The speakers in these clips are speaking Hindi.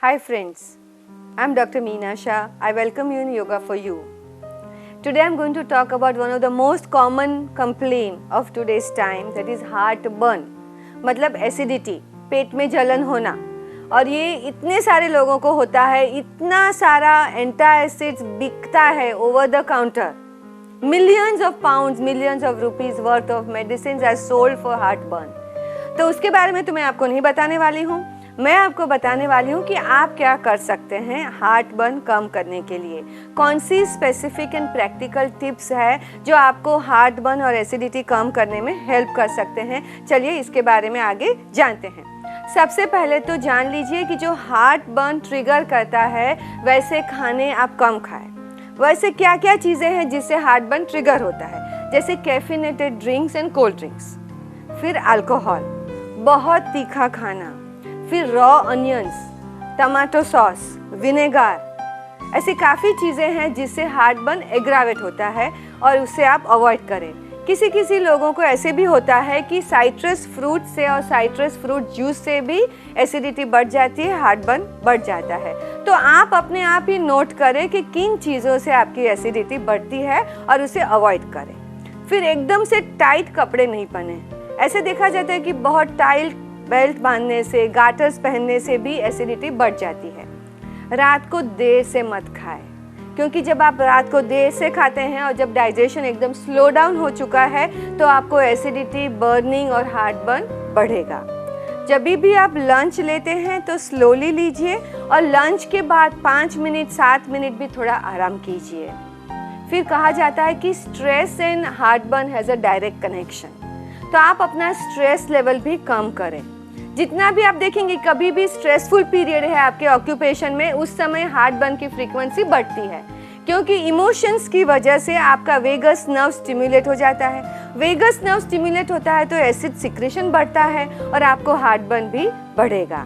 Hi friends, I'm Dr. Meena Shah. I welcome you in Yoga for You. Today I'm going to talk about one of the most common complaint of today's time, that is heartburn. मतलब एसिडिटी, पेट में जलन होना. और ये इतने सारे लोगों को होता है, इतना सारा एंटासिड्स बिकता है over the counter. Millions of pounds, millions of rupees worth of medicines are sold for heartburn. तो उसके बारे में तो मैं आपको नहीं बताने वाली हूँ. मैं आपको बताने वाली हूँ कि आप क्या कर सकते हैं हार्टबर्न कम करने के लिए. कौन सी स्पेसिफिक एंड प्रैक्टिकल टिप्स है जो आपको हार्टबर्न और एसिडिटी कम करने में हेल्प कर सकते हैं. चलिए इसके बारे में आगे जानते हैं. सबसे पहले तो जान लीजिए कि जो हार्टबर्न ट्रिगर करता है वैसे खाने आप कम खाएं. वैसे क्या क्या चीज़ें हैं जिससे हार्टबर्न ट्रिगर होता है, जैसे caffeinated drinks and cold drinks, फिर अल्कोहल, बहुत तीखा खाना, फिर raw onions, tomato sauce, vinegar, ऐसी काफ़ी चीज़ें हैं जिससे हार्टबर्न एग्रावेट होता है और उससे आप अवॉइड करें. किसी किसी लोगों को ऐसे भी होता है कि साइट्रस फ्रूट से और साइट्रस फ्रूट जूस से भी एसिडिटी बढ़ जाती है, हार्टबर्न बढ़ जाता है. तो आप अपने आप ही नोट करें कि किन चीज़ों से आपकी एसिडिटी बढ़ती है और उसे अवॉइड करें. फिर एकदम से टाइट कपड़े नहीं पहने. ऐसे देखा जाता है कि बहुत टाइट बेल्ट बांधने से, गार्टर्स पहनने से भी एसिडिटी बढ़ जाती है. रात को देर से मत खाएं, क्योंकि जब आप रात को देर से खाते हैं और जब डाइजेशन एकदम स्लो डाउन हो चुका है तो आपको एसिडिटी, बर्निंग और हार्टबर्न बढ़ेगा. जब भी आप लंच लेते हैं तो स्लोली लीजिए और लंच के बाद 5 मिनट 7 मिनट भी थोड़ा आराम कीजिए. फिर कहा जाता है कि stress and heartburn has a direct connection. तो आप अपना स्ट्रेस लेवल भी कम करें. जितना भी आप देखेंगे कभी भी स्ट्रेसफुल पीरियड है आपके ऑक्यूपेशन में, उस समय हार्टबर्न की फ्रीक्वेंसी बढ़ती है, क्योंकि इमोशंस की वजह से आपका वेगस नर्व स्टिमुलेट हो जाता है. वेगस नर्व स्टिमुलेट होता है तो एसिड सिक्रेशन बढ़ता है और आपको हार्टबर्न भी बढ़ेगा.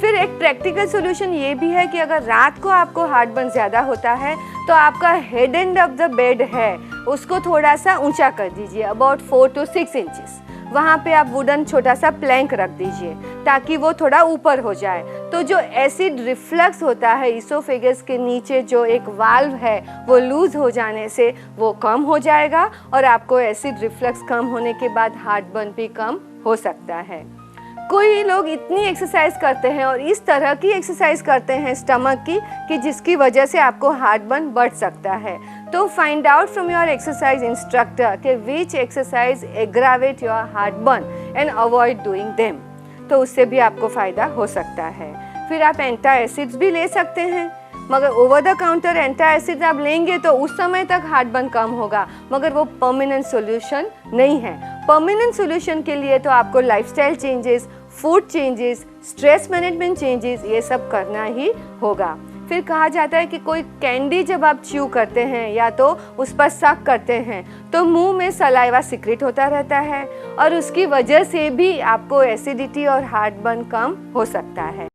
फिर एक प्रैक्टिकल सोल्यूशन ये भी है कि अगर रात को आपको हार्टबर्न ज़्यादा होता है तो आपका head end of the bed है उसको थोड़ा सा ऊंचा कर दीजिए, अबाउट 4 to 6 इंचेस. वहाँ पे आप वुडन छोटा सा प्लैंक रख दीजिए ताकि वो थोड़ा ऊपर हो जाए. तो जो एसिड रिफ्लक्स होता है इसोफेगस के नीचे जो एक वाल्व है वो लूज हो जाने से वो कम हो जाएगा और आपको एसिड रिफ्लक्स कम होने के बाद हार्टबर्न भी कम हो सकता है. कोई लोग इतनी एक्सरसाइज करते हैं और इस तरह की एक्सरसाइज करते हैं स्टमक की कि जिसकी वजह से आपको हार्टबर्न बढ़ सकता है. तो find out from your exercise instructor कि which exercise aggravate your heartburn and avoid doing them. तो उससे भी आपको फ़ायदा हो सकता है. फिर आप एंटासिड्स भी ले सकते हैं, मगर ओवर द काउंटर एंटासिड आप लेंगे तो उस समय तक हार्टबर्न कम होगा, मगर वो परमानेंट सॉल्यूशन नहीं है. परमानेंट सॉल्यूशन के लिए तो आपको lifestyle changes, food changes, stress management changes, ये सब करना ही होगा. फिर कहा जाता है कि कोई कैंडी जब आप च्यू करते हैं या तो उस पर सक करते हैं तो मुंह में सलाइवा सिक्रेट होता रहता है और उसकी वजह से भी आपको एसिडिटी और हार्टबर्न कम हो सकता है.